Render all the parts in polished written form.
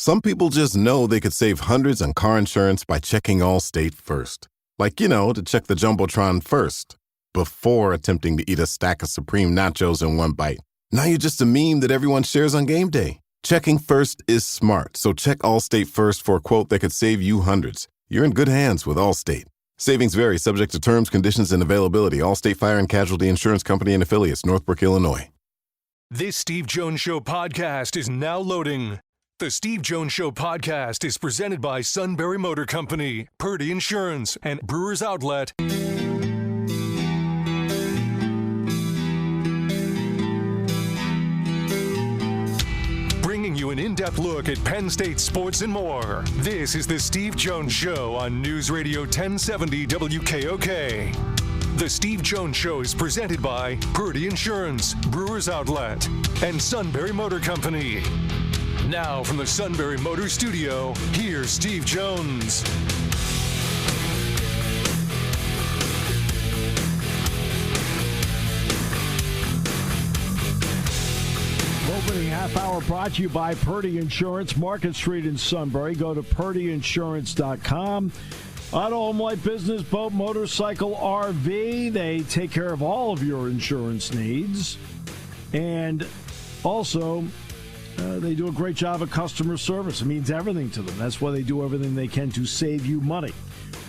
Some people just know they could save hundreds on car insurance by checking Allstate first. Like, to check the Jumbotron first, before attempting to eat a stack of Supreme nachos in one bite. Now you're just a meme that everyone shares on game day. Checking first is smart, so check Allstate first for a quote that could save you hundreds. You're in good hands with Allstate. Savings vary, subject to terms, conditions, and availability. Allstate Fire and Casualty Insurance Company and Affiliates, Northbrook, Illinois. This Steve Jones Show podcast is now loading. The Steve Jones Show podcast is presented by Sunbury Motor Company, Purdy Insurance, and Brewers Outlet. Bringing you an in-depth look at Penn State sports and more. This is the Steve Jones Show on News Radio 1070 WKOK. The Steve Jones Show is presented by Purdy Insurance, Brewers Outlet, and Sunbury Motor Company. Now from the Sunbury Motor Studio, here's Steve Jones. Opening half hour brought to you by Purdy Insurance, Market Street in Sunbury. Go to purdyinsurance.com. Auto, home, life, business, boat, motorcycle, RV. They take care of all of your insurance needs. And also, they do a great job of customer service. It means everything to them. That's why they do everything they can to save you money.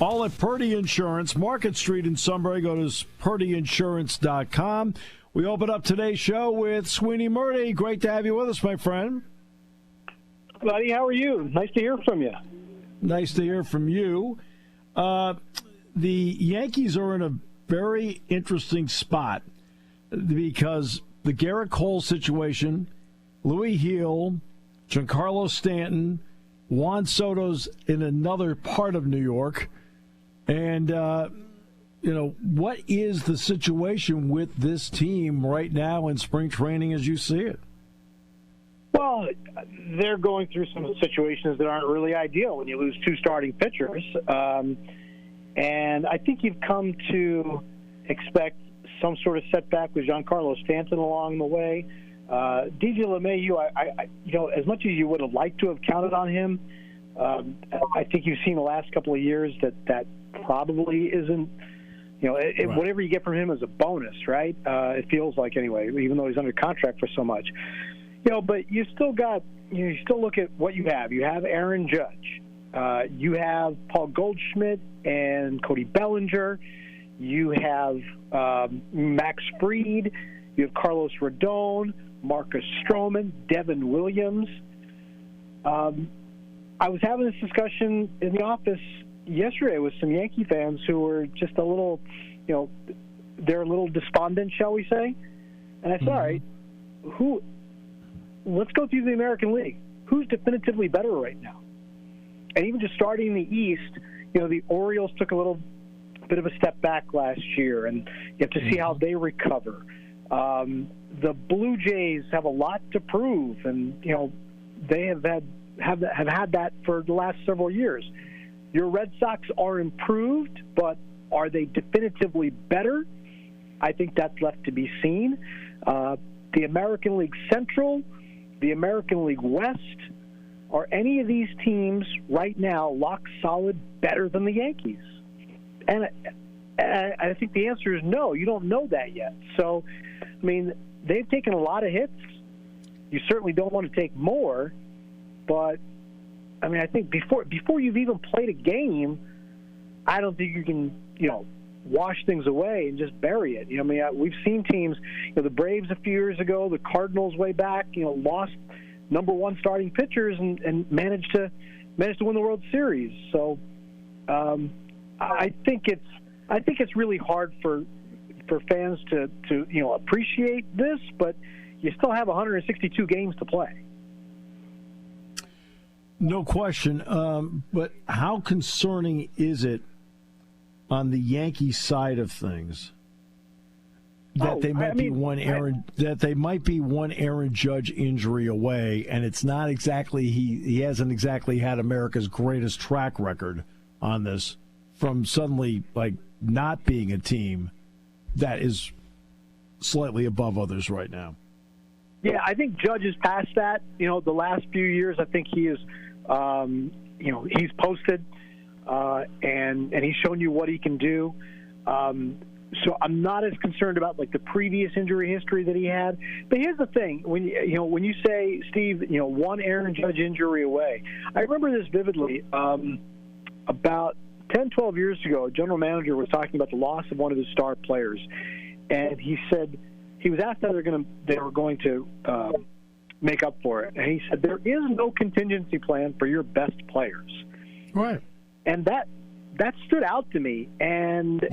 All at Purdy Insurance, Market Street in Sunbury. Go to purdyinsurance.com. We open up today's show with Sweeny Murti. Great to have you with us, my friend. Buddy, how are you? Nice to hear from you. Nice to hear from you. The Yankees are in a very interesting spot because the Garrett Cole situation, Louis Hill, Giancarlo Stanton, Juan Soto's in another part of New York. And, what is the situation with this team right now in spring training as you see it? Well, they're going through some situations that aren't really ideal when you lose two starting pitchers. And I think you've come to expect some sort of setback with Giancarlo Stanton along the way. DJ LeMahieu, as much as you would have liked to have counted on him, I think you've seen the last couple of years that probably isn't, right. Whatever you get from him is a bonus, right? It feels like anyway, even though he's under contract for so much. But you still look at what you have. You have Aaron Judge. You have Paul Goldschmidt and Cody Bellinger. You have Max Fried. You have Carlos Rodon, Marcus Stroman, Devin Williams. I was having this discussion in the office yesterday with some Yankee fans who were just a little, they're a little despondent, shall we say. And I said, all right, let's go through the American League. Who's definitively better right now? And even just starting in the East, the Orioles took a little bit of a step back last year, and you have to see how they recover. The Blue Jays have a lot to prove, and they have had that for the last several years. Your Red Sox are improved, but are they definitively better? I think that's left to be seen. The American League Central, the American League West, are any of these teams right now lock solid better than the Yankees? And I think the answer is no. You don't know that yet. So, they've taken a lot of hits. You certainly don't want to take more, but I think before you've even played a game, I don't think you can, wash things away and just bury it. We've seen teams, the Braves a few years ago, the Cardinals way back, lost number one starting pitchers and managed to win the World Series. So I think it's really hard for fans to appreciate this, but you still have 162 games to play. No question. But how concerning is it on the Yankee side of things that they might be one Aaron Judge injury away, and it's not exactly he hasn't exactly had America's greatest track record on this from suddenly not being a team that is slightly above others right now? Yeah, I think Judge is past that. The last few years, I think he is, he's posted and he's shown you what he can do. So I'm not as concerned about like the previous injury history that he had. But here's the thing: when you say, Steve, one Aaron Judge injury away, I remember this vividly. About 10, 12 years ago, a general manager was talking about the loss of one of his star players, and he said he was asked how they were going to make up for it, and he said there is no contingency plan for your best players. Right. And that stood out to me. And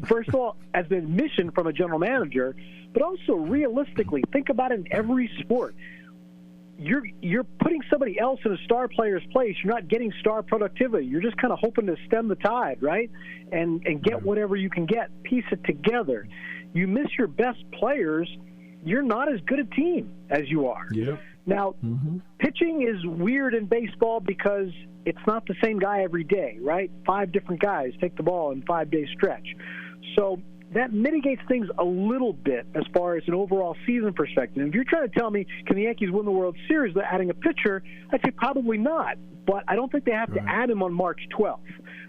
first of all, as an admission from a general manager, but also realistically, think about it in every sport. You're putting somebody else in a star player's place. You're not getting star productivity. You're just kind of hoping to stem the tide, right? And get whatever you can get, piece it together. You miss your best players, you're not as good a team as you are. Yeah. Now, pitching is weird in baseball because it's not the same guy every day, right? 5 different guys take the ball in 5-day stretch. So that mitigates things a little bit as far as an overall season perspective. If you're trying to tell me, can the Yankees win the World Series by adding a pitcher, I'd say probably not. But I don't think they have to add him on March 12th.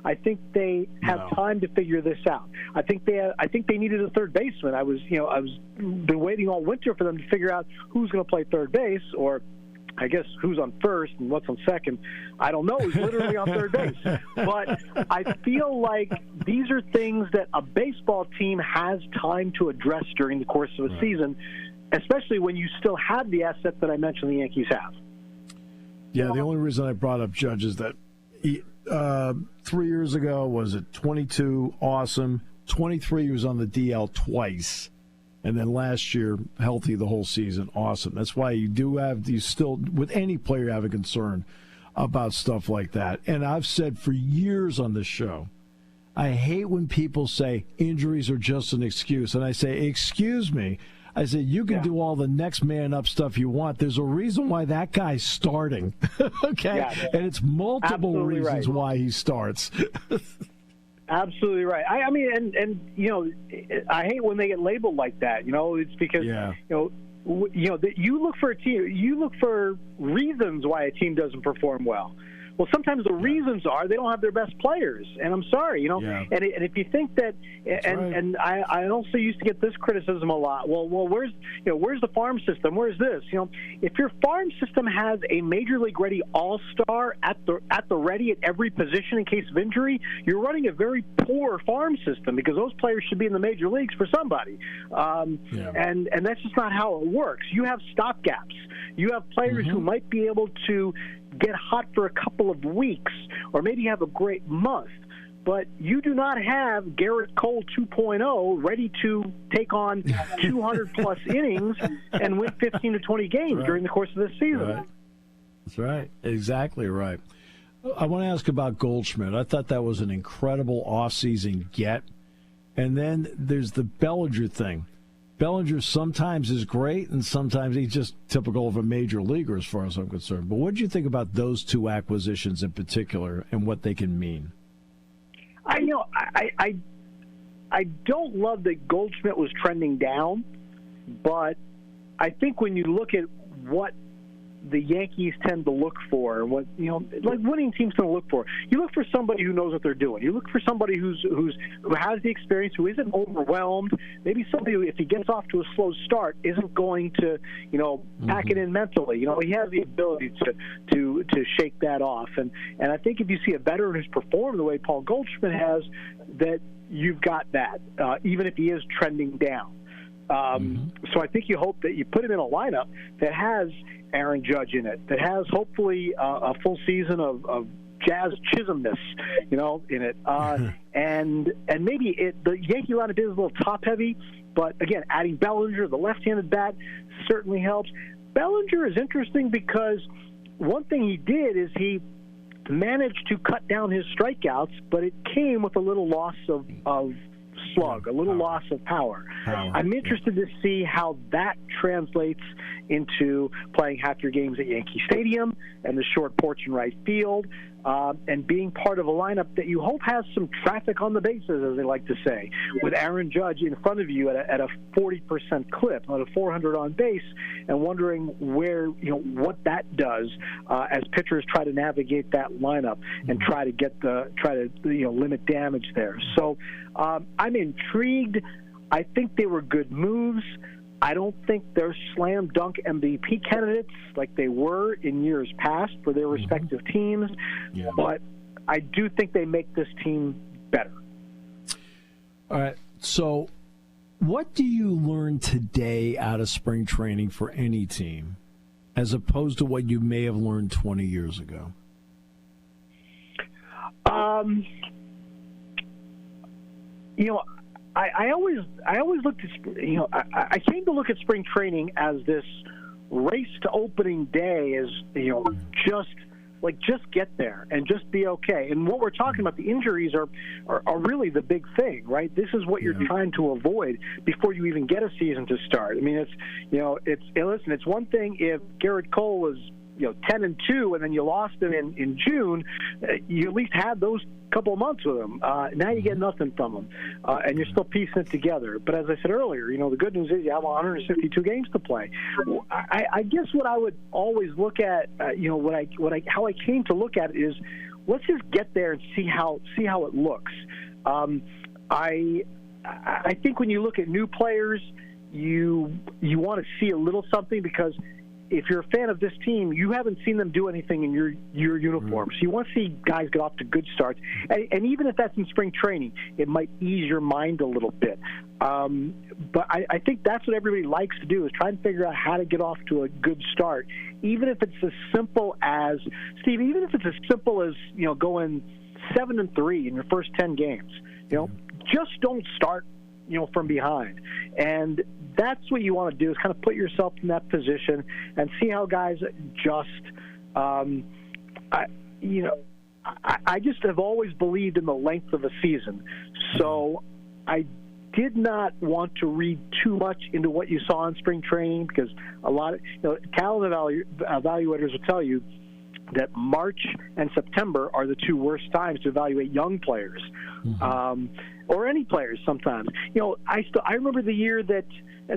I think they have time to figure this out. I think they needed a third baseman. I was been waiting all winter for them to figure out who's going to play third base, or I guess who's on first and what's on second. I don't know. Who's literally on third base. But I feel like these are things that a baseball team has time to address during the course of a season, especially when you still have the asset that I mentioned the Yankees have. Yeah, the only reason I brought up Judge is that 3 years ago, was it 22, awesome. 23, he was on the DL twice. And then last year, healthy the whole season, awesome. That's why you still, with any player, have a concern about stuff like that. And I've said for years on this show, I hate when people say injuries are just an excuse. And I say, excuse me. I said, you can do all the next man up stuff you want. There's a reason why that guy's starting. Okay? Yeah. And it's multiple reasons why he starts. Absolutely right. I mean, and I hate when they get labeled like that. It's because you look for a team. You look for reasons why a team doesn't perform well. Well, sometimes the reasons are they don't have their best players, and I'm sorry, And if you think that, and I also used to get this criticism a lot. Well, where's the farm system? Where's this? If your farm system has a major league ready all-star at the ready at every position in case of injury, you're running a very poor farm system because those players should be in the major leagues for somebody, and that's just not how it works. You have stopgaps. You have players who might be able to get hot for a couple of weeks or maybe have a great month, but you do not have Garrett Cole 2.0 ready to take on 200-plus innings and win 15 to 20 games during the course of this season. Right. That's right. Exactly right. I want to ask about Goldschmidt. I thought that was an incredible offseason get. And then there's the Bellinger thing. Bellinger sometimes is great, and sometimes he's just typical of a major leaguer as far as I'm concerned. But what did you think about those two acquisitions in particular and what they can mean? I don't love that Goldschmidt was trending down, but I think when you look at what the Yankees tend to look for, and what like winning teams tend to look for, you look for somebody who knows what they're doing. You look for somebody who has the experience, who isn't overwhelmed. Maybe somebody who, if he gets off to a slow start, isn't going to pack it in mentally. He has the ability to shake that off. And I think if you see a veteran who's performed the way Paul Goldschmidt has, that you've got that, even if he is trending down. So I think you hope that you put him in a lineup that has Aaron Judge in it, that has hopefully a full season of Jazz Chisholmness, in it. And maybe the Yankee lineup is a little top-heavy, but, again, adding Bellinger, the left-handed bat, certainly helps. Bellinger is interesting because one thing he did is he managed to cut down his strikeouts, but it came with a little loss of slug, a little loss of power. I'm interested to see how that translates into playing half your games at Yankee Stadium and the short porch in right field. and being part of a lineup that you hope has some traffic on the bases, as they like to say, with Aaron Judge in front of you at a 40% clip, at a 400 on base, and wondering where, what that does as pitchers try to navigate that lineup and try to limit damage there. So I'm intrigued. I think they were good moves. I don't think they're slam dunk MVP candidates like they were in years past for their respective teams, but I do think they make this team better. All right. So what do you learn today out of spring training for any team as opposed to what you may have learned 20 years ago? I always looked at, I came to look at spring training as this race to opening day as, just get there and just be okay. And what we're talking about, the injuries are really the big thing, right? This is what you're trying to avoid before you even get a season to start. I mean, it's one thing if Garrett Cole was, 10-2, and then you lost him in June, you at least had those couple of months with him. Now you get nothing from him, and you're still piecing it together. But as I said earlier, the good news is you have 162 games to play. I guess what I would always look at, how I came to look at it is, let's just get there and see how it looks. I think when you look at new players, you want to see a little something because if you're a fan of this team, you haven't seen them do anything in your uniform. So you want to see guys get off to good starts. And even if that's in spring training, it might ease your mind a little bit. But I think that's what everybody likes to do is try and figure out how to get off to a good start. Even if it's as simple as, Steve, going 7-3 in your first 10 games, just don't start from behind. And that's what you want to do is kind of put yourself in that position and see how guys adjust. I just have always believed in the length of a season. So I did not want to read too much into what you saw in spring training because a lot of talent evaluators will tell you that March and September are the two worst times to evaluate young players, or any players sometimes. I remember the year that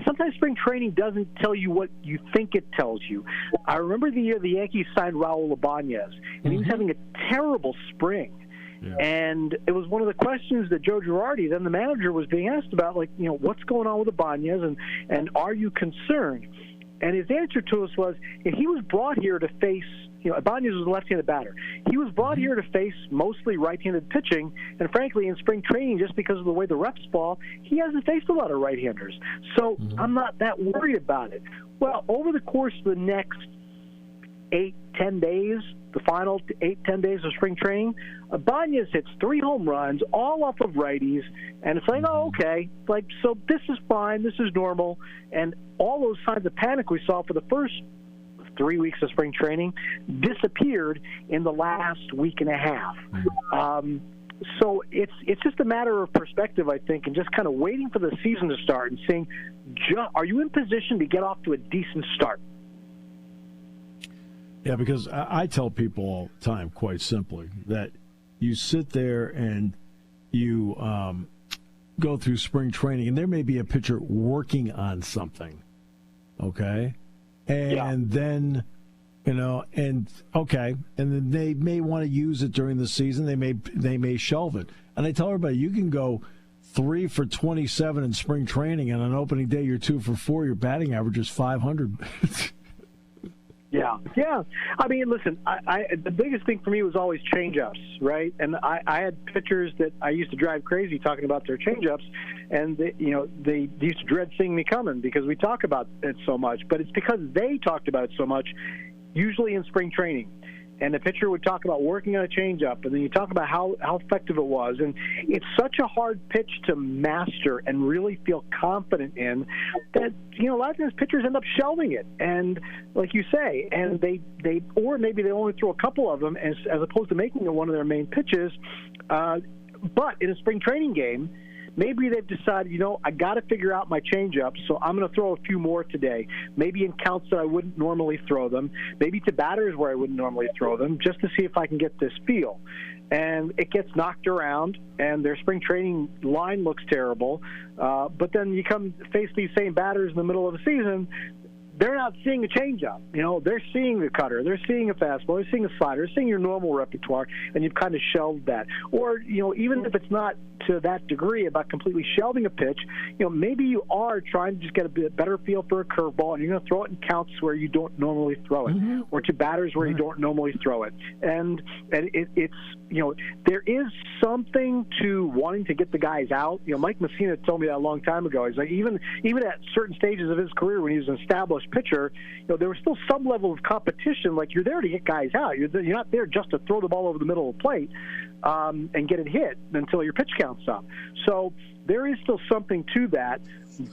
sometimes spring training doesn't tell you what you think it tells you. I remember the year the Yankees signed Raul Ibanez, and he was having a terrible spring. Yeah. And it was one of the questions that Joe Girardi, then the manager, was being asked about, what's going on with Ibanez, and are you concerned? And his answer to us was, if he was brought here to face, Ibanez was a left-handed batter. He was brought here to face mostly right-handed pitching, and frankly, in spring training, just because of the way the reps ball, he hasn't faced a lot of right-handers. So I'm not that worried about it. Well, over the course of the next 8-10 days, the final 8-10 days of spring training, Ibanez hits 3 home runs, all off of righties, and it's like, oh, okay, so this is fine, this is normal, and all those signs of panic we saw for the first 3 weeks of spring training disappeared in the last week and a half. So it's just a matter of perspective, I think, and just kind of waiting for the season to start and seeing, are you in position to get off to a decent start? Yeah, because I tell people all the time, quite simply, that you sit there and you go through spring training, and there may be a pitcher working on something, okay? And then, and then they may want to use it during the season. They may shelve it. And I tell everybody, you can go 3 for 27 in spring training, and on opening day you're 2 for 4. Your batting average is 500. Yeah. I mean, listen, the biggest thing for me was always change-ups, right? And I had pitchers that I used to drive crazy talking about their change-ups, and they used to dread seeing me coming because we talk about it so much. But it's because they talked about it so much, usually in spring training. And the pitcher would talk about working on a changeup, and then you talk about how effective it was. And it's such a hard pitch to master and really feel confident in that, a lot of times pitchers end up shelving it. And like you say, and or maybe they only throw a couple of them as opposed to making it one of their main pitches. But in a spring training game, maybe they've decided, I got to figure out my changeup, so I'm going to throw a few more today. Maybe in counts that I wouldn't normally throw them. Maybe to batters where I wouldn't normally throw them, just to see if I can get this feel. And it gets knocked around, and their spring training line looks terrible. But then you come face these same batters in the middle of the season, they're not seeing a changeup. They're seeing the cutter. They're seeing a fastball. They're seeing a slider. They're seeing your normal repertoire, and you've kind of shelved that. Or, even if it's not to that degree about completely shelving a pitch, maybe you are trying to just get a bit better feel for a curveball, and you're going to throw it in counts where you don't normally throw it, or to batters where you don't normally throw it. And it's there is something to wanting to get the guys out. Mike Messina told me that a long time ago. He's like, even at certain stages of his career when he was an established pitcher, there was still some level of competition. Like, you're there to get guys out. You're not there just to throw the ball over the middle of the plate and get it hit until your pitch counts up. So there is still something to that,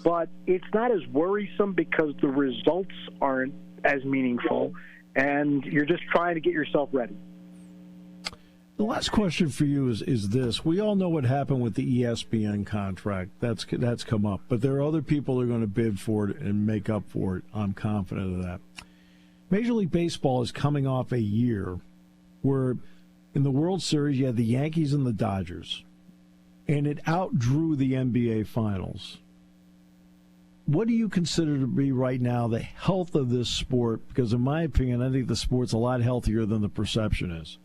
but it's not as worrisome because the results aren't as meaningful, and you're just trying to get yourself ready. The last question for you is this. We all know what happened with the ESPN contract. That's come up. But there are other people who are going to bid for it and make up for it. I'm confident of that. Major League Baseball is coming off a year where in the World Series you had the Yankees and the Dodgers, and it outdrew the NBA Finals. What do you consider to be right now the health of this sport? Because in my opinion, I think the sport's a lot healthier than the perception is.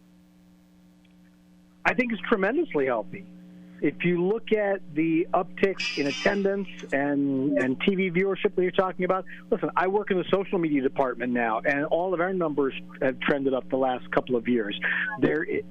I think it's tremendously healthy. If you look at the uptick in attendance and TV viewership that you're talking about, listen, I work in the social media department now, and all of our numbers have trended up the last couple of years.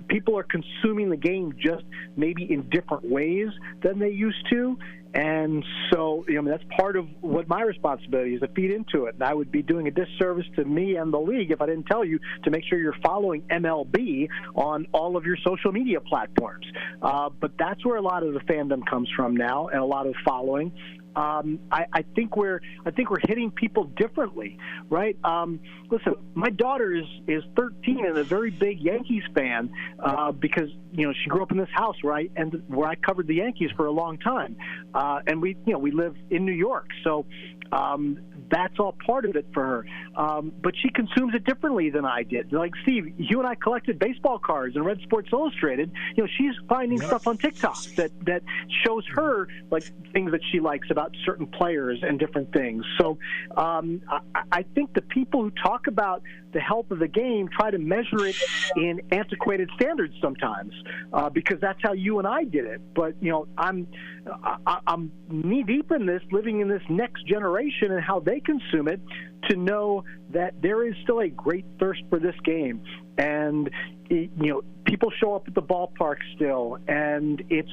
People are consuming the game just maybe in different ways than they used to. And so, that's part of what my responsibility is, to feed into it. And I would be doing a disservice to me and the league if I didn't tell you to make sure you're following MLB on all of your social media platforms. But that's where a lot of the fandom comes from now, and a lot of following. I think we're hitting people differently, right? Listen, my daughter is 13 and a very big Yankees fan because she grew up in this house where I covered the Yankees for a long time, and we live in New York, so that's all part of it for her. But she consumes it differently than I did. Like, Steve, you and I collected baseball cards and read Sports Illustrated. She's finding stuff on TikTok that shows her like things that she likes about certain players and different things. So I think the people who talk about the health of the game try to measure it in antiquated standards sometimes because that's how you and I did it. But I'm knee deep in this, living in this next generation and how they consume it, to know that there is still a great thirst for this game. And people show up at the ballpark still, and it's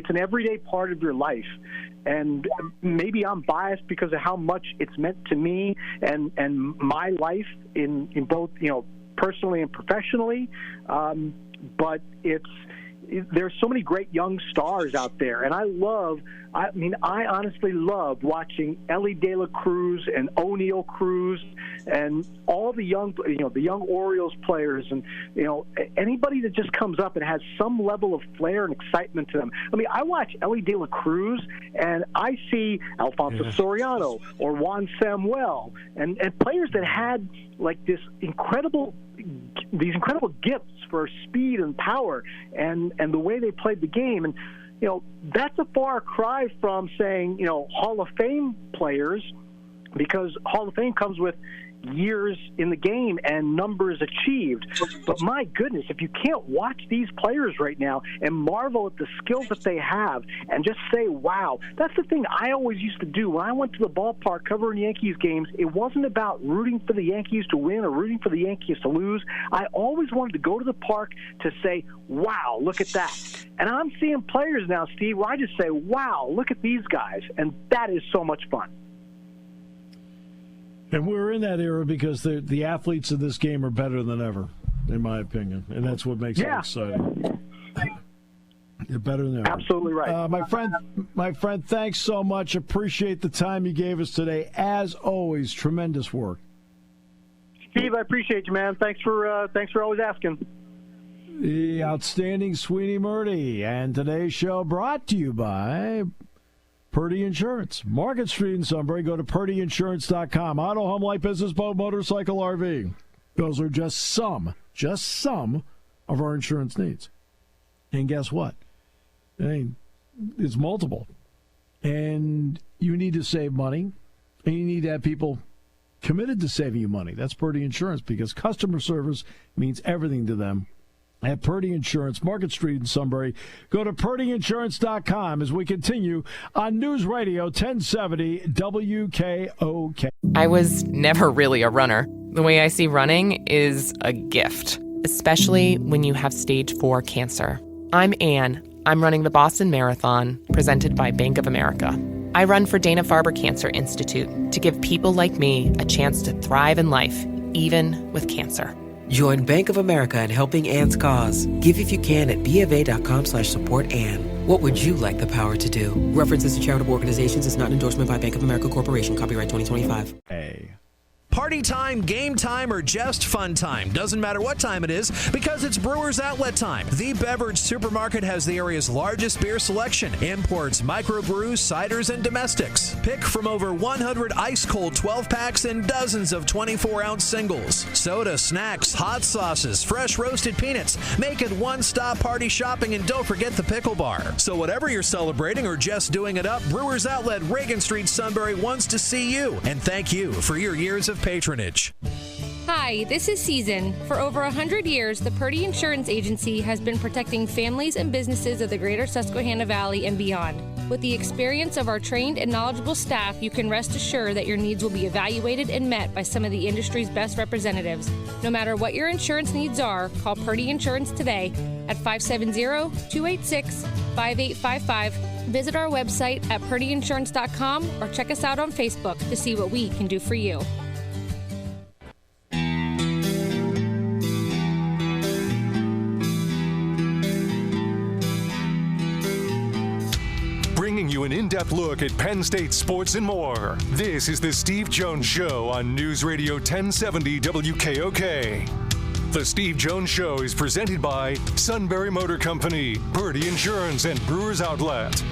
an everyday part of your life. And maybe I'm biased because of how much it's meant to me and my life in both personally and professionally. But there's so many great young stars out there, and I honestly love watching Ellie De La Cruz and O'Neal Cruz and all the young Orioles players, and anybody that just comes up and has some level of flair and excitement to them. I watch Ellie De La Cruz and I see Alfonso Soriano or Juan Samuel and players that had like these incredible gifts for speed and power and the way they played the game. And that's a far cry from saying Hall of Fame players, because Hall of Fame comes with years in the game and numbers achieved. But my goodness, if you can't watch these players right now and marvel at the skills that they have and just say, wow, that's the thing I always used to do. When I went to the ballpark covering Yankees games, it wasn't about rooting for the Yankees to win or rooting for the Yankees to lose. I always wanted to go to the park to say, wow, look at that. And I'm seeing players now, Steve, where I just say, wow, look at these guys. And that is so much fun. And we're in that era because the athletes in this game are better than ever, in my opinion, and that's what makes it exciting. They're better than ever. Absolutely right. My friend, thanks so much. Appreciate the time you gave us today. As always, tremendous work. Steve, I appreciate you, man. Thanks for always asking. The outstanding Sweeny Murti. And today's show brought to you by Purdy Insurance. Market Street in Sunbury. Go to purdyinsurance.com. Auto, home, light, business, boat, motorcycle, RV. Those are just some of our insurance needs. And guess what? I mean, it's multiple. And you need to save money. And you need to have people committed to saving you money. That's Purdy Insurance, because customer service means everything to them. At Purdy Insurance, Market Street in Sunbury. Go to purdyinsurance.com as we continue on News Radio 1070 WKOK. I was never really a runner. The way I see running is a gift, especially when you have stage 4 cancer. I'm Anne. I'm running the Boston Marathon, presented by Bank of America. I run for Dana-Farber Cancer Institute to give people like me a chance to thrive in life, even with cancer. Join Bank of America in helping Anne's cause. Give if you can at BofA.com/supportAnne. What would you like the power to do? References to charitable organizations is not an endorsement by Bank of America Corporation. Copyright 2025. Party time, game time, or just fun time. Doesn't matter what time it is, because it's Brewers Outlet time. The beverage supermarket has the area's largest beer selection. Imports, microbrews, ciders, and domestics. Pick from over 100 ice-cold 12-packs and dozens of 24-ounce singles. Soda, snacks, hot sauces, fresh roasted peanuts. Make it one-stop party shopping, and don't forget the pickle bar. So whatever you're celebrating or just doing it up, Brewers Outlet, Reagan Street, Sunbury wants to see you. And thank you for your years of patronage. Hi, this is Season. For over 100 years, the Purdy Insurance Agency has been protecting families and businesses of the greater Susquehanna Valley and beyond. With the experience of our trained and knowledgeable staff, you can rest assured that your needs will be evaluated and met by some of the industry's best representatives. No matter what your insurance needs are, call Purdy Insurance today at 570-286-5855. Visit our website at purdyinsurance.com or check us out on Facebook to see what we can do for you. Bringing you an in-depth look at Penn State sports and more. This is the Steve Jones Show on News Radio 1070 WKOK. The Steve Jones Show is presented by Sunbury Motor Company, Purdy Insurance, and Brewers Outlet.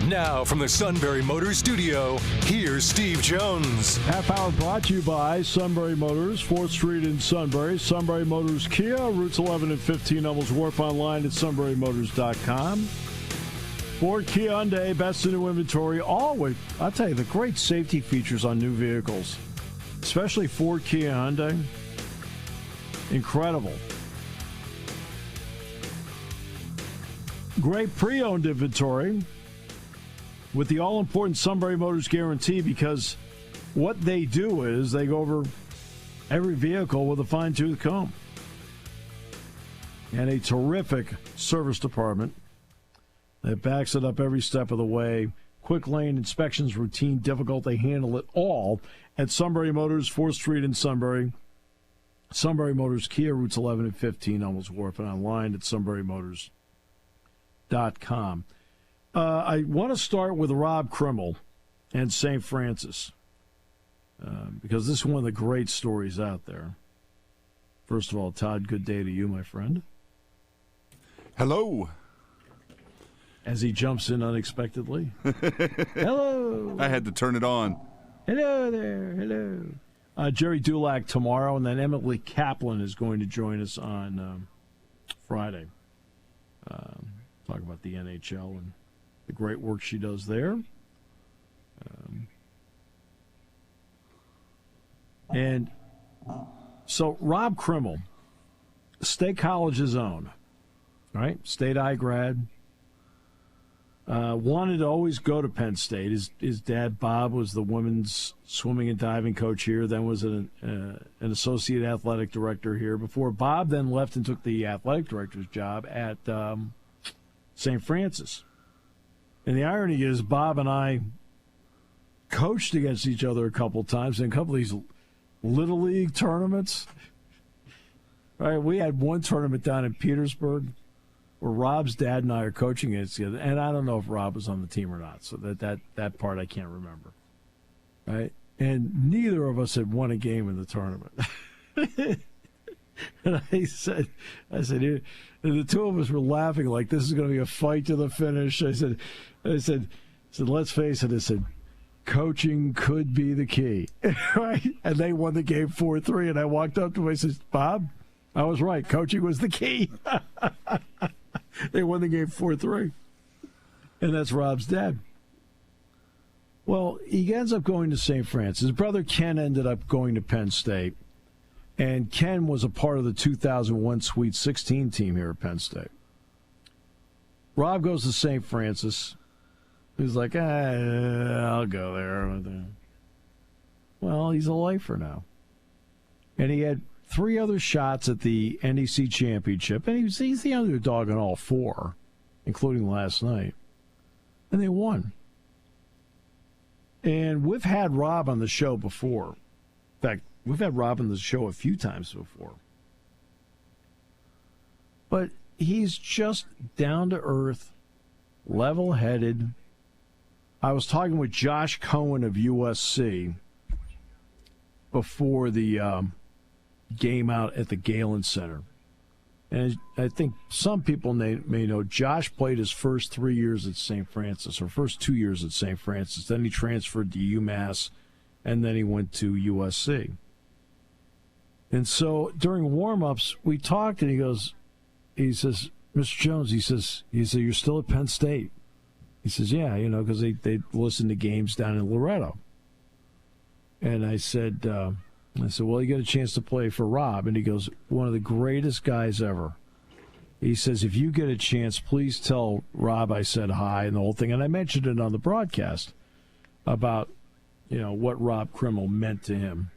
Now from the Sunbury Motors Studio, here's Steve Jones. Half hour brought to you by Sunbury Motors, 4th Street in Sunbury. Sunbury Motors Kia, routes 11 and 15 Hummels Wharf, online at sunburymotors.com. Ford, Kia, Hyundai, best in new inventory. Always, I'll tell you, the great safety features on new vehicles, especially Ford, Kia, Hyundai. Incredible. Great pre-owned inventory with the all-important Sunbury Motors guarantee, because what they do is they go over every vehicle with a fine-tooth comb. And a terrific service department that backs it up every step of the way. Quick lane inspections, routine, difficult. They handle it all at Sunbury Motors, 4th Street in Sunbury. Sunbury Motors Kia, routes 11 and 15, Hummels Wharf, and online at sunburymotors.com. I want to start with Rob Kimmel and St. Francis, because this is one of the great stories out there. First of all, Todd, good day to you, my friend. Hello. As he jumps in unexpectedly. Hello. I had to turn it on. Hello there. Hello. Jerry Dulac tomorrow, and then Emily Kaplan is going to join us on Friday. Talk about the NHL and the great work she does there. And so Rob Kimmel, State College's own, right? State I grad. Wanted to always go to Penn State. His dad, Bob, was the women's swimming and diving coach here, then was an associate athletic director here. Before Bob then left and took the athletic director's job at St. Francis. And the irony is Bob and I coached against each other a couple of times in a couple of these Little League tournaments. Right? We had one tournament down in Petersburg where Rob's dad and I are coaching against each other, and I don't know if Rob was on the team or not, so that part I can't remember. Right? And neither of us had won a game in the tournament. And I said, and the two of us were laughing like this is going to be a fight to the finish. I said, let's face it. I said, coaching could be the key, right? And they won the game 4-3. And I walked up to him. I said, Bob, I was right. Coaching was the key. They won the game 4-3. And that's Rob's dad. Well, he ends up going to St. Francis. His brother Ken ended up going to Penn State. And Ken was a part of the 2001 Sweet 16 team here at Penn State. Rob goes to St. Francis. He's like, I'll go there. Well, he's a lifer now. And he had 3 other shots at the NEC championship. And he's the underdog in all 4, including last night. And they won. And we've had Rob on the show before. In fact, we've had Rob on the show a few times before. But he's just down to earth, level-headed. I was talking with Josh Cohen of USC before the game out at the Galen Center. And I think some people may know Josh played his first 3 years at St. Francis, or first 2 years at St. Francis. Then he transferred to UMass, and then he went to USC. And so during warm-ups, we talked, and he says, Mr. Jones, he said, you're still at Penn State. He says, yeah, because they listen to games down in Loretto. And I said, well, you got a chance to play for Rob. And he goes, one of the greatest guys ever. He says, if you get a chance, please tell Rob I said hi and the whole thing. And I mentioned it on the broadcast about, what Rob Kimmel meant to him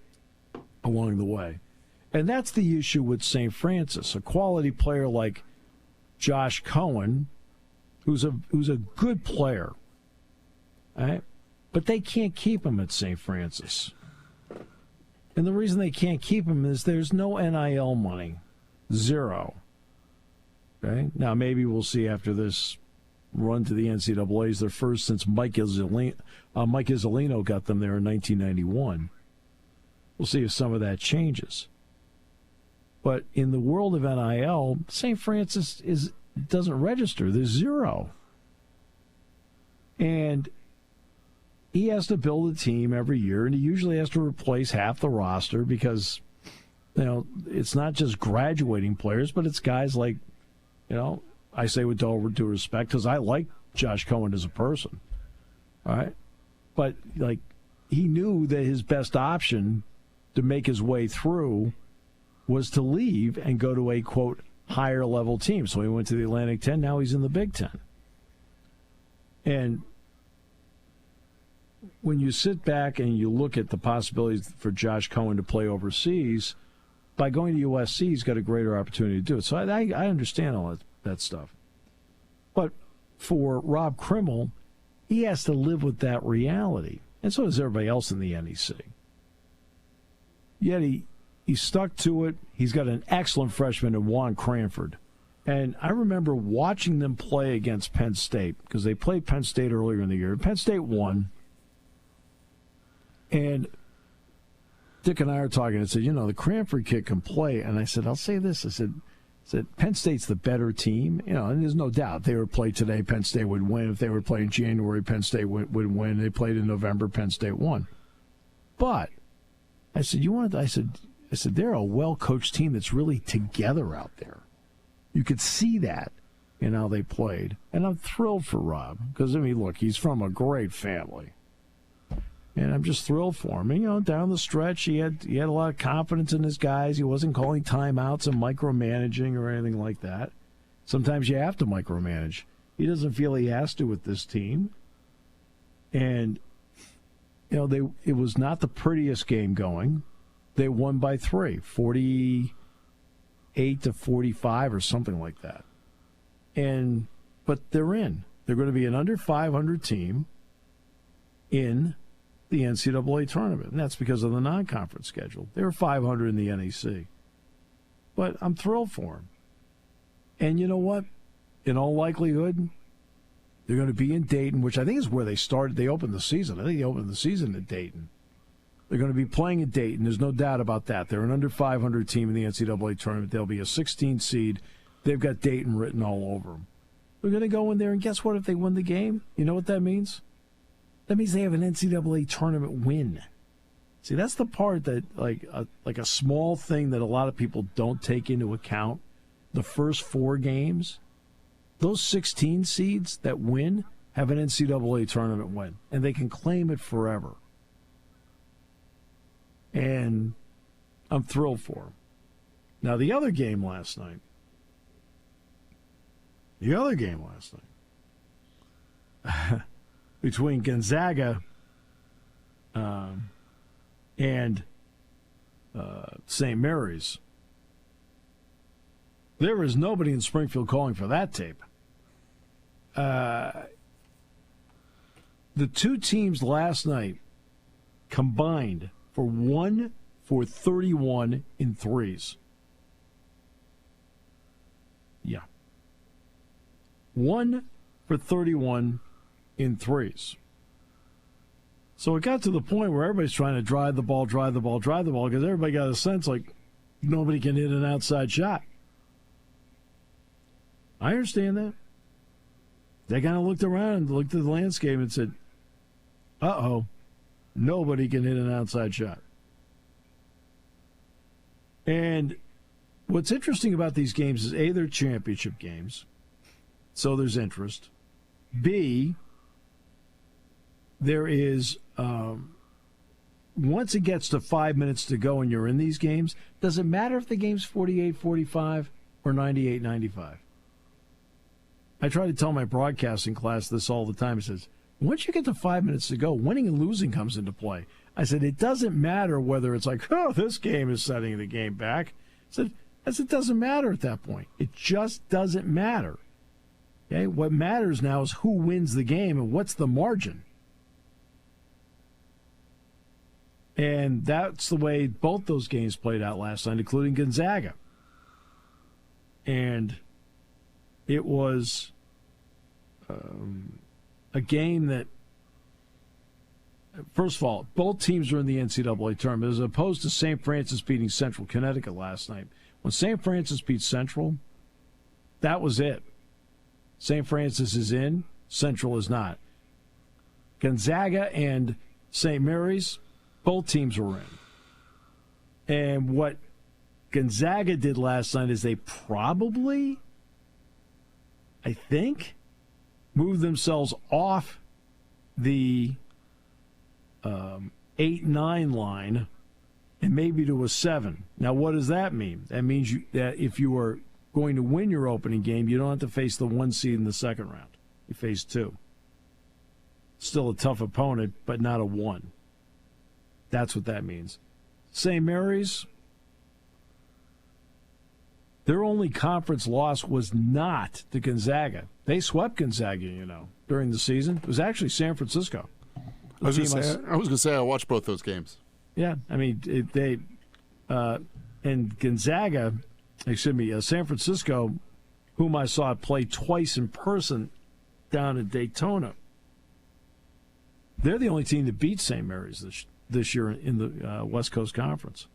along the way. And that's the issue with St. Francis. A quality player like Josh Cohen, who's a good player, right? But they can't keep him at St. Francis. And the reason they can't keep him is there's no NIL money. 0. Okay? Now, maybe we'll see after this run to the NCAAs, their first since Mike Izzolino got them there in 1991. We'll see if some of that changes. But in the world of NIL, St. Francis doesn't register. There's 0. And he has to build a team every year, and he usually has to replace half the roster because, it's not just graduating players, but it's guys like, I say with all due respect, because I like Josh Cohen as a person, all right? But, he knew that his best option to make his way through was to leave and go to a, quote, higher-level team. So he went to the Atlantic 10. Now he's in the Big Ten. And when you sit back and you look at the possibilities for Josh Cohen to play overseas, by going to USC, he's got a greater opportunity to do it. So I understand all that stuff. But for Rob Kimmel, he has to live with that reality. And so does everybody else in the NEC. Yet he stuck to it. He's got an excellent freshman in Juan Cranford. And I remember watching them play against Penn State because they played Penn State earlier in the year. Penn State won. And Dick and I are talking and said, the Cranford kid can play. And I said, I'll say this. I said, Penn State's the better team. And there's no doubt. They were played today, Penn State would win. If they were playing in January, Penn State would win. They played in November, Penn State won. But I said, I said, they're a well-coached team that's really together out there. You could see that in how they played. And I'm thrilled for Rob because, look, he's from a great family. And I'm just thrilled for him. And, down the stretch, he had a lot of confidence in his guys. He wasn't calling timeouts and micromanaging or anything like that. Sometimes you have to micromanage. He doesn't feel he has to with this team. And, it was not the prettiest game going. They won by 3, 48-45 or something like that. But they're in. They're going to be an under 500 team in the NCAA tournament. And that's because of the non-conference schedule. They were 500 in the NEC. But I'm thrilled for them. And you know what? In all likelihood, they're going to be in Dayton, which I think is where they started. They opened the season. I think they opened the season at Dayton. They're going to be playing at Dayton. There's no doubt about that. They're an under 500 team in the NCAA tournament. They'll be a 16 seed. They've got Dayton written all over them. They're going to go in there, and guess what? If they win the game, you know what that means? That means they have an NCAA tournament win. See, that's the part that, like a small thing that a lot of people don't take into account. The first 4 games, those 16 seeds that win have an NCAA tournament win, and they can claim it forever. And I'm thrilled for them. Now, the other game last night, between Gonzaga and St. Mary's, there was nobody in Springfield calling for that tape. The two teams last night combined for 1 for 31 in threes. Yeah. 1 for 31 in threes. So it got to the point where everybody's trying to drive the ball, because everybody got a sense like nobody can hit an outside shot. I understand that. They kind of looked around, looked at the landscape and said, uh-oh, nobody can hit an outside shot. And what's interesting about these games is, A, they're championship games, so there's interest. B, there is, once it gets to 5 minutes to go and you're in these games, does it matter if the game's 48-45 or 98-95? I try to tell my broadcasting class this all the time. It says, once you get to 5 minutes to go, winning and losing comes into play. I said, it doesn't matter whether it's like, oh, this game is setting the game back. I said, it doesn't matter at that point. It just doesn't matter. Okay? What matters now is who wins the game and what's the margin. And that's the way both those games played out last night, including Gonzaga. And it was a game that, first of all, both teams are in the NCAA tournament, as opposed to St. Francis beating Central Connecticut last night. When St. Francis beat Central, that was it. St. Francis is in, Central is not. Gonzaga and St. Mary's, both teams were in. And what Gonzaga did last night is they probably, I think, moved themselves off the 8-9 line and maybe to a 7. Now, what does that mean? That means that if you are going to win your opening game, you don't have to face the 1 seed in the second round. You face 2. Still a tough opponent, but not a 1. That's what that means. St. Mary's, their only conference loss was not to Gonzaga. They swept Gonzaga, during the season. It was actually San Francisco. I was going to say I watched both those games. Yeah, I mean, and Gonzaga, San Francisco, whom I saw play twice in person down in Daytona, they're the only team that beat St. Mary's this year in the West Coast Conference.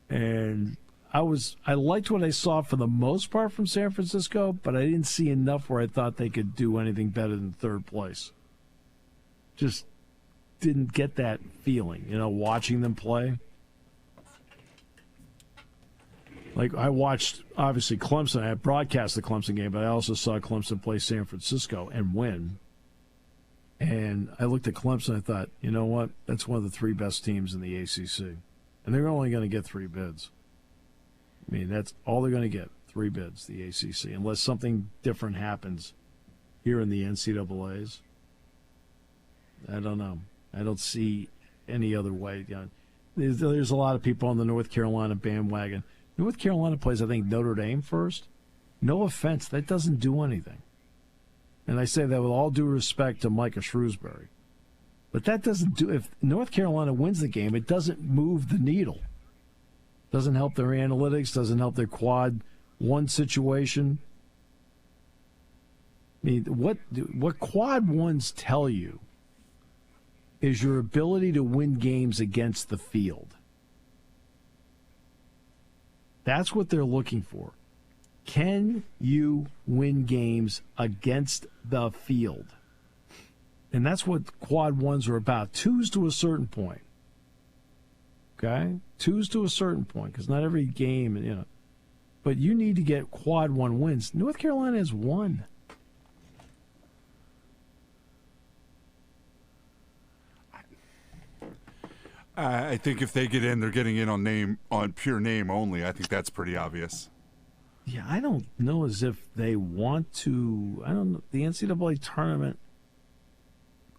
And I liked what I saw for the most part from San Francisco, but I didn't see enough where I thought they could do anything better than third place. Just didn't get that feeling, watching them play. Like, I watched, obviously, Clemson. I broadcast the Clemson game, but I also saw Clemson play San Francisco and win. And I looked at Clemson and I thought, you know what? That's one of the 3 best teams in the ACC. And they're only going to get 3 bids. I mean, that's all they're going to get, 3 bids, the ACC, unless something different happens here in the NCAAs. I don't know. I don't see any other way. There's a lot of people on the North Carolina bandwagon. North Carolina plays, I think, Notre Dame first. No offense, that doesn't do anything. And I say that with all due respect to Micah Shrewsbury. But that doesn't do, if North Carolina wins the game, it doesn't move the needle. Doesn't help their analytics, doesn't help their quad 1 situation. I mean, what quad 1s tell you is your ability to win games against the field. That's what they're looking for. Can you win games against the field? And that's what quad ones are about. Twos to a certain point. Okay? Twos to a certain point, because not every game, you know. But you need to get quad one wins. North Carolina has one. I think if they get in, they're getting in on pure name only. I think that's pretty obvious. Yeah, I don't know as if they want to. I don't know. The NCAA tournament,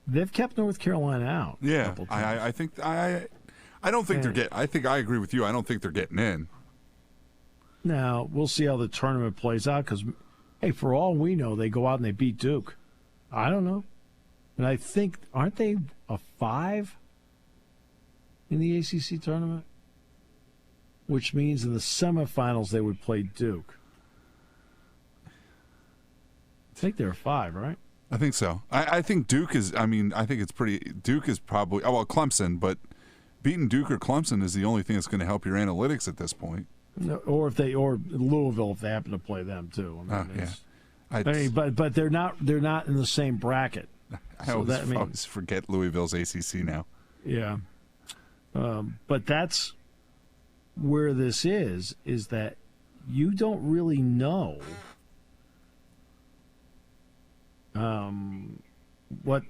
they've kept North Carolina out. Yeah, I think I don't think they're getting. I think I agree with you. I don't think they're getting in. Now we'll see how the tournament plays out. Because, hey, for all we know, they go out and they beat Duke. I don't know, and I think aren't they a 5 in the ACC tournament? Which means in the semifinals they would play Duke. I think they're a 5, right? I think so. I think Duke is. I mean, I think it's pretty. Duke is probably. Oh well, Clemson, but beating Duke or Clemson is the only thing that's going to help your analytics at this point. No, or Louisville if they happen to play them too. I mean, yeah. But they're not in the same bracket. I always forget Louisville's ACC now. Yeah, but that's where this is that you don't really know what,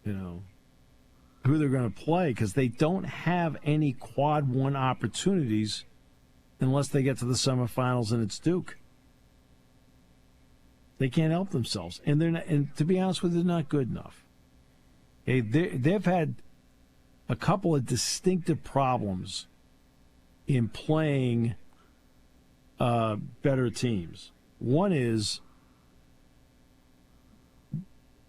who they're going to play, because they don't have any quad one opportunities unless they get to the semifinals and it's Duke. They can't help themselves, and they're not, and to be honest with you, they're not good enough. They've had a couple of distinctive problems in playing better teams. One is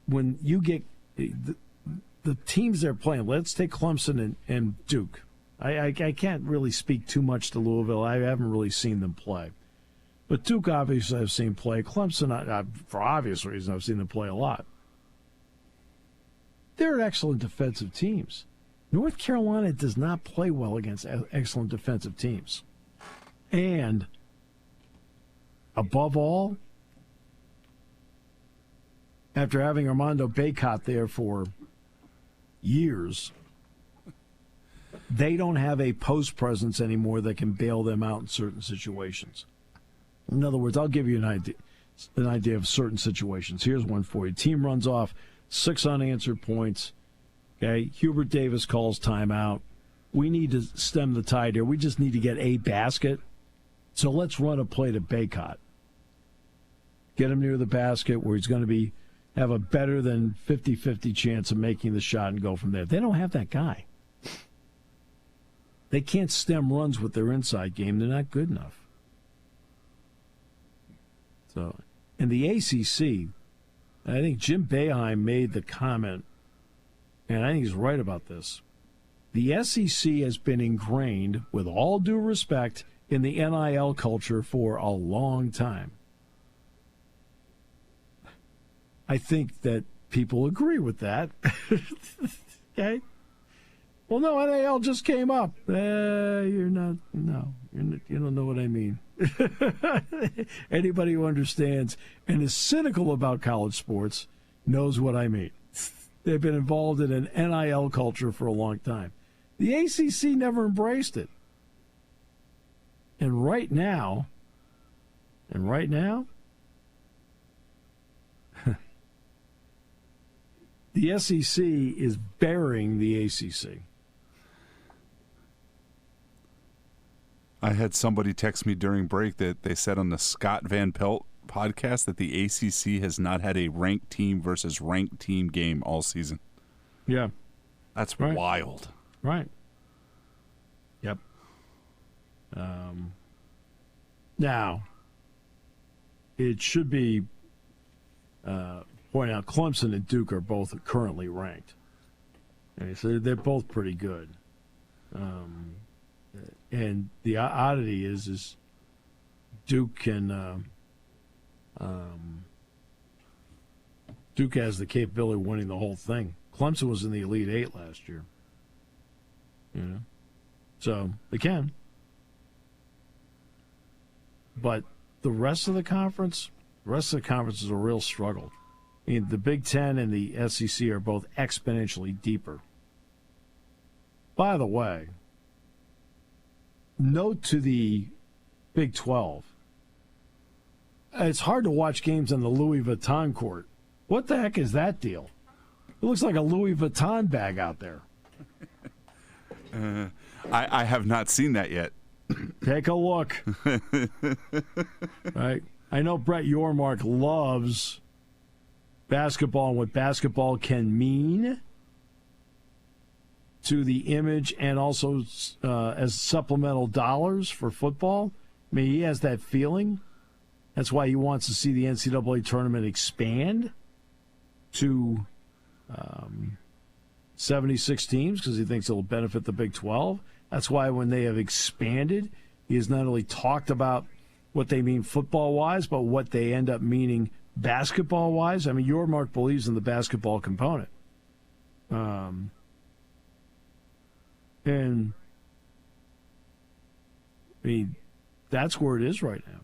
when you get the teams they're playing. Let's take Clemson and Duke. I can't really speak too much to Louisville. I haven't really seen them play. But Duke, obviously, I've seen play. Clemson, for obvious reasons, I've seen them play a lot. They're excellent defensive teams. North Carolina does not play well against excellent defensive teams. And, above all, after having Armando Bacot there for years, they don't have a post presence anymore that can bail them out in certain situations. In other words, I'll give you an idea of certain situations. Here's one for you. Team runs off 6 unanswered points. Okay, Hubert Davis calls timeout. We need to stem the tide here. We just need to get a basket. So let's run a play to Bacot. Get him near the basket where he's going to have a better than 50-50 chance of making the shot and go from there. They don't have that guy. They can't stem runs with their inside game. They're not good enough. So, in the ACC, I think Jim Boeheim made the comment, and I think he's right about this. The SEC has been ingrained, with all due respect, in the NIL culture for a long time. I think that people agree with that. Okay? Well, no, NIL just came up. You don't know what I mean. Anybody who understands and is cynical about college sports knows what I mean. They've been involved in an NIL culture for a long time. The ACC never embraced it. And right now, the SEC is burying the ACC. I had somebody text me during break that they said on the Scott Van Pelt podcast that the ACC has not had a ranked team versus ranked team game all season. Yeah. That's right. Wild. Right. Yep. Now, it should be pointed out Clemson and Duke are both currently ranked. Okay, so they're both pretty good. And the oddity is Duke can Duke has the capability of winning the whole thing Clemson was in the Elite Eight last year. So they can. But the rest of the conference is a real struggle. I mean, the Big Ten and the SEC are both exponentially deeper. By the way, note to the Big 12. It's hard to watch games on the Louis Vuitton court. What the heck is that deal? It looks like a Louis Vuitton bag out there. I have not seen that yet. Take a look. Right. I know Brett Yormark loves basketball and what basketball can mean to the image and also as supplemental dollars for football. I mean, he has that feeling. That's why he wants to see the NCAA tournament expand to 76 teams because he thinks it'll benefit the Big 12. That's why when they have expanded, he has not only talked about what they mean football-wise, but what they end up meaning basketball-wise. I mean, Yormark believes in the basketball component. And I mean, that's where it is right now.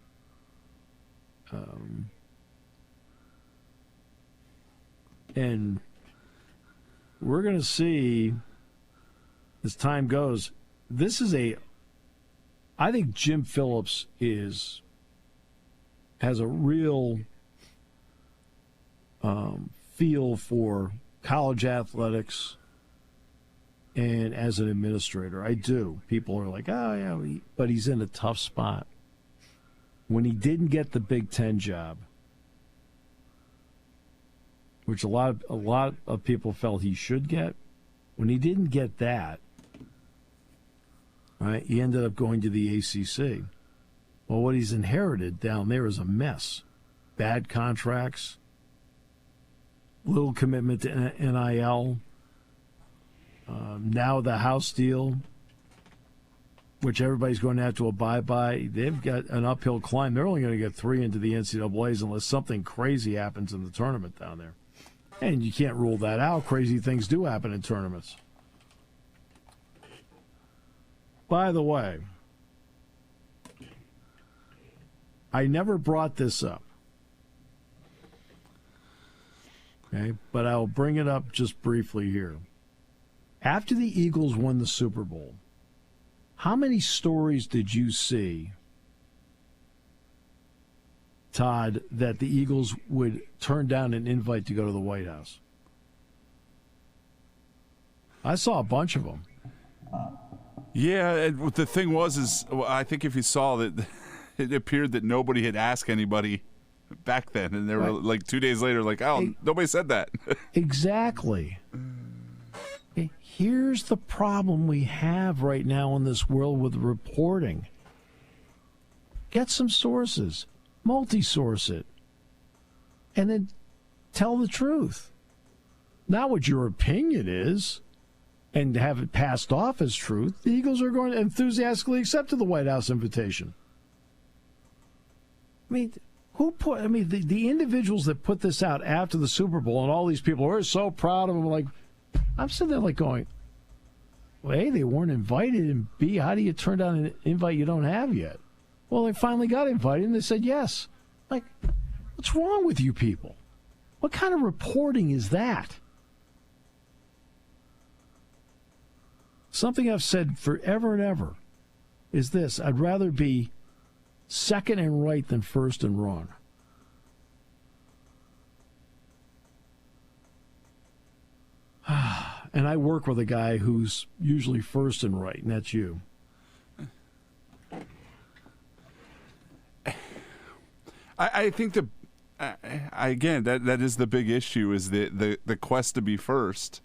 And we're going to see as time goes. I think Jim Phillips has a real feel for college athletics and as an administrator. I do. People are like, oh, yeah, but he's in a tough spot. When he didn't get the Big Ten job, which a lot of people felt he should get, when he didn't get that, right, he ended up going to the ACC. Well, what he's inherited down there is a mess. Bad contracts, little commitment to NIL, now the House deal, which everybody's going to have to abide by. They've got an uphill climb. They're only going to get 3 into the NCAAs unless something crazy happens in the tournament down there. And you can't rule that out. Crazy things do happen in tournaments. By the way, I never brought this up. Okay, but I'll bring it up just briefly here. After the Eagles won the Super Bowl, how many stories did you see, Todd, that the Eagles would turn down an invite to go to the White House? I saw a bunch of them. Yeah, the thing was, I think if you saw that, it appeared that nobody had asked anybody back then, and they were like 2 days later, like, oh, nobody said that. Exactly. Here's the problem we have right now in this world with reporting. Get some sources, multi-source it, and then tell the truth. Not what your opinion is, and have it passed off as truth. The Eagles are going to enthusiastically accept the White House invitation. I mean, the individuals that put this out after the Super Bowl, and all these people are so proud of them, like, I'm sitting there like going, well, A, they weren't invited, and B, how do you turn down an invite you don't have yet? Well, they finally got invited, and they said yes. Like, what's wrong with you people? What kind of reporting is that? Something I've said forever and ever is this: I'd rather be second and right than first and wrong. And I work with a guy who's usually first and right, and that's you. I think again, that is the big issue, is the quest to be first.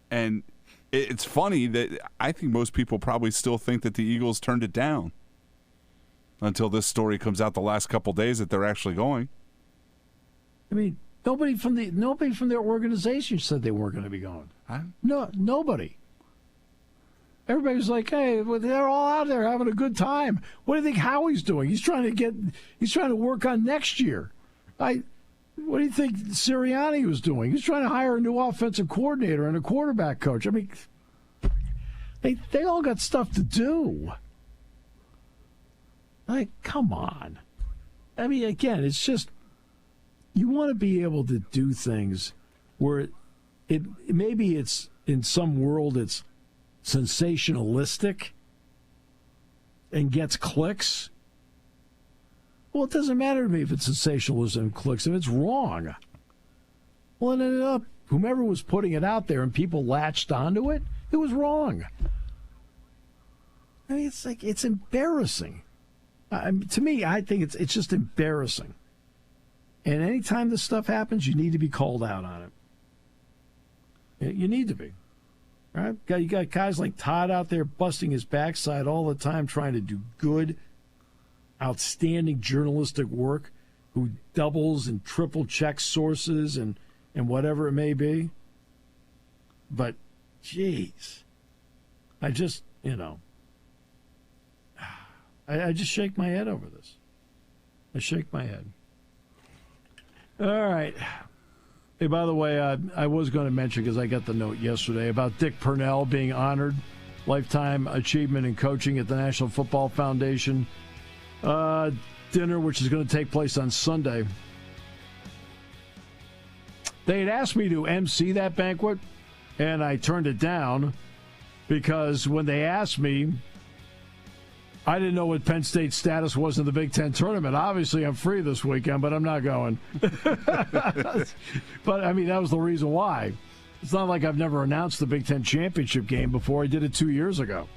And it's funny that I think most people probably still think that the Eagles turned it down until this story comes out the last couple days that they're actually going. I mean, nobody from their organization said they weren't going to be going. No, nobody. Everybody was like, "Hey, well, they're all out there having a good time. What do you think Howie's doing? He's trying to work on next year." What do you think Sirianni was doing? He's trying to hire a new offensive coordinator and a quarterback coach. I mean, they all got stuff to do. Like, come on. I mean, again, it's just you want to be able to do things where it maybe it's in some world it's sensationalistic and gets clicks. Well, it doesn't matter to me if it's sensationalism and clicks. If it's wrong, well, it ended up whomever was putting it out there and people latched onto it, it was wrong. I mean, it's like it's embarrassing. To me, I think it's just embarrassing. And anytime this stuff happens, you need to be called out on it. You need to be. Right? You got guys like Todd out there busting his backside all the time, trying to do good, outstanding journalistic work, who doubles and triple checks sources and whatever it may be. But, geez, I just, I just shake my head over this. I shake my head. All right. Hey, by the way, I was going to mention, because I got the note yesterday, about Dick Purnell being honored Lifetime Achievement in Coaching at the National Football Foundation dinner, which is going to take place on Sunday. They had asked me to MC that banquet, and I turned it down because when they asked me, I didn't know what Penn State's status was in the Big Ten tournament. Obviously, I'm free this weekend, but I'm not going. But, I mean, that was the reason why. It's not like I've never announced the Big Ten championship game before. I did it 2 years ago.